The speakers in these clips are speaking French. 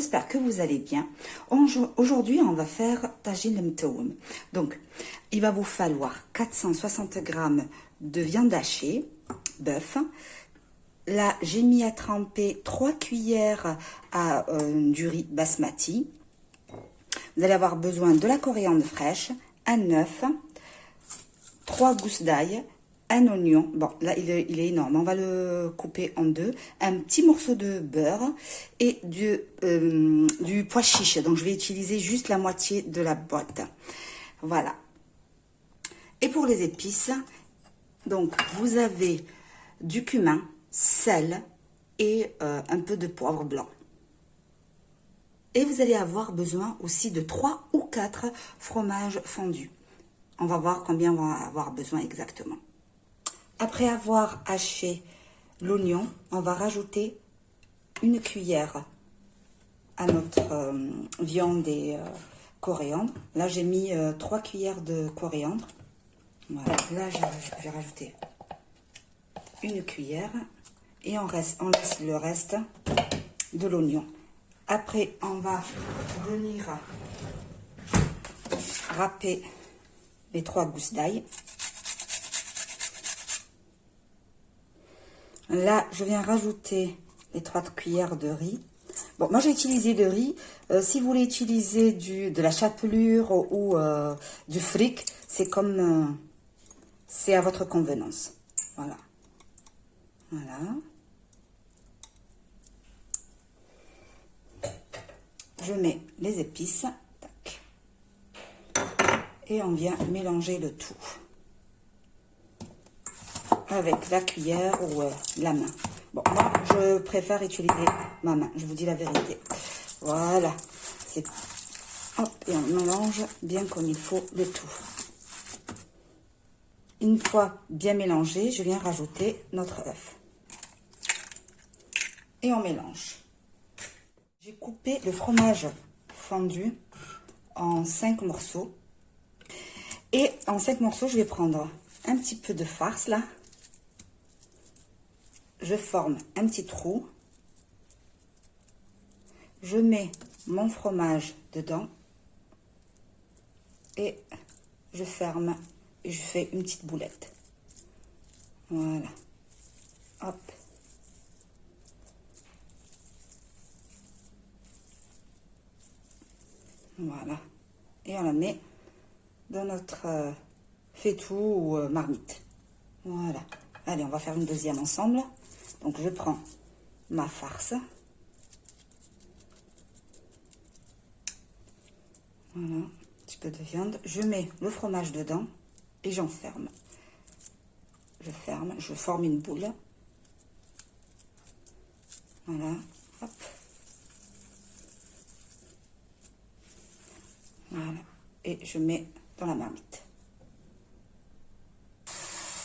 j'espère que vous allez bien. Aujourd'hui, on va faire tagine mtoum. Donc, il va vous falloir 460 g de viande hachée, bœuf. Là, j'ai mis à tremper 3 cuillères du riz basmati. Vous allez avoir besoin de la coriandre fraîche, un œuf, 3 gousses d'ail, un oignon. Bon, là, il est énorme. On va le couper en deux. Un petit morceau de beurre et du pois chiche. Donc, je vais utiliser juste la moitié de la boîte. Voilà. Et pour les épices, donc, vous avez du cumin, sel et un peu de poivre blanc. Et vous allez avoir besoin aussi de 3 ou 4 fromages fondus. On va voir combien on va avoir besoin exactement. Après avoir haché l'oignon, on va rajouter une cuillère à notre viande et coriandre. Là, j'ai mis 3 cuillères de coriandre. Voilà. Là, je vais rajouter une cuillère et on laisse le reste de l'oignon. Après, on va venir râper les 3 gousses d'ail. Là, je viens rajouter les 3 cuillères de riz. Bon, moi, j'ai utilisé le riz. Si vous voulez utiliser de la chapelure ou du fric, c'est comme... c'est à votre convenance. Voilà. Voilà. Je mets les épices. Tac. Et on vient mélanger le tout. Avec la cuillère ou la main. Bon, moi, je préfère utiliser ma main. Je vous dis la vérité. Voilà. Hop, et on mélange bien comme il faut le tout. Une fois bien mélangé, je viens rajouter notre œuf. Et on mélange. J'ai coupé le fromage fondu en 5 morceaux. Et en 5 morceaux, je vais prendre un petit peu de farce là. Je forme un petit trou. Je mets mon fromage dedans. Et je ferme. Et je fais une petite boulette. Voilà. Hop. Voilà. Et on la met dans notre faitout ou marmite. Voilà. Allez, on va faire une deuxième ensemble. Donc, je prends ma farce. Voilà. Un petit peu de viande. Je mets le fromage dedans et j'enferme. Je ferme. Je forme une boule. Voilà. Hop. Voilà. Et je mets dans la marmite.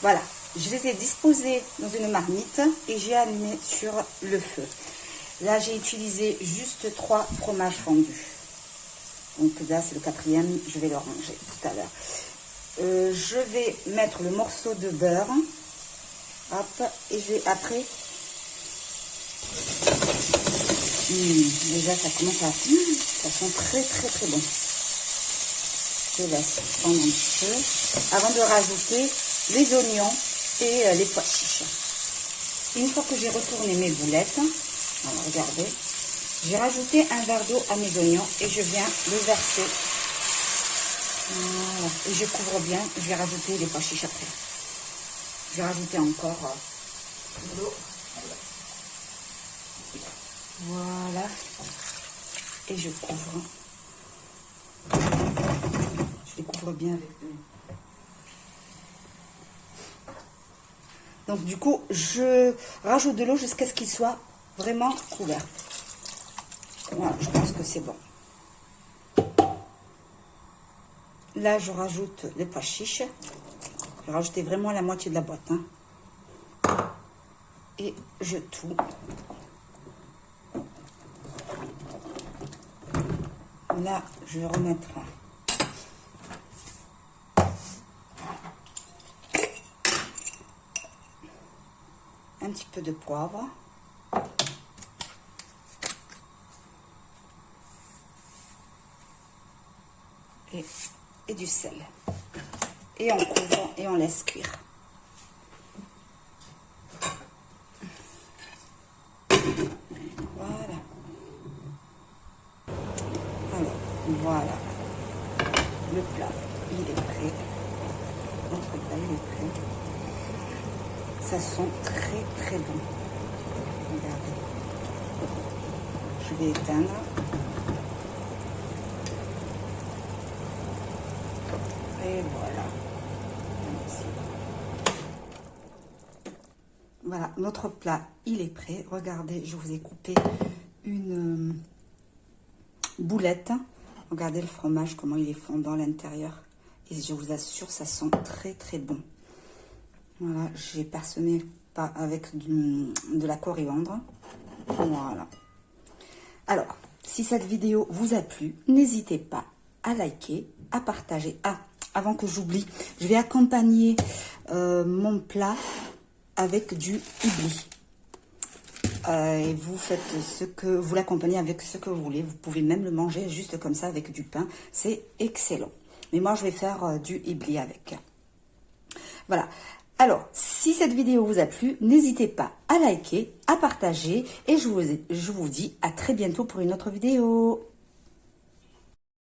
Voilà. Je les ai disposés dans une marmite et j'ai allumé sur le feu. Là, j'ai utilisé juste 3 fromages fondus. Donc là, c'est le 4e. Je vais le ranger tout à l'heure. Je vais mettre le morceau de beurre. Hop. Et je vais après... déjà, ça commence à... ça sent très, très, très bon. Je laisse prendre un petit peu avant de rajouter les oignons et les pois chiches. Une fois que j'ai retourné mes boulettes, alors regardez, j'ai rajouté un verre d'eau à mes oignons et je viens le verser. Voilà. Et je couvre bien, je vais rajouter les pois chiches après. Je vais rajouter encore de l'eau. Voilà. Et je couvre. Je les couvre bien avec eux. Donc du coup, je rajoute de l'eau jusqu'à ce qu'il soit vraiment couvert. Voilà, je pense que c'est bon. Là, je rajoute les pois chiches. Je vais rajouter vraiment la moitié de la boîte. Hein. Et je tourne. Là, je vais remettre un petit peu de poivre. et du sel. Et on couvre et on laisse cuire. Voilà. Alors, voilà. Le plat, il est prêt. Notre plat, il est prêt. Ça sent très très bon. Regardez. Je vais éteindre. Et voilà. Voilà, notre plat, il est prêt. Regardez, je vous ai coupé une boulette. Regardez le fromage, comment il est fondant à l'intérieur. Et je vous assure, ça sent très très bon. Voilà, j'ai parsemé avec de la coriandre. Voilà. Alors, si cette vidéo vous a plu, n'hésitez pas à liker, à partager. Ah, avant que j'oublie, je vais accompagner mon plat avec du hibli. Et vous faites vous l'accompagnez avec ce que vous voulez. Vous pouvez même le manger juste comme ça avec du pain. C'est excellent. Mais moi, je vais faire du hibli avec. Voilà. Alors, si cette vidéo vous a plu, n'hésitez pas à liker, à partager. Et je vous dis à très bientôt pour une autre vidéo.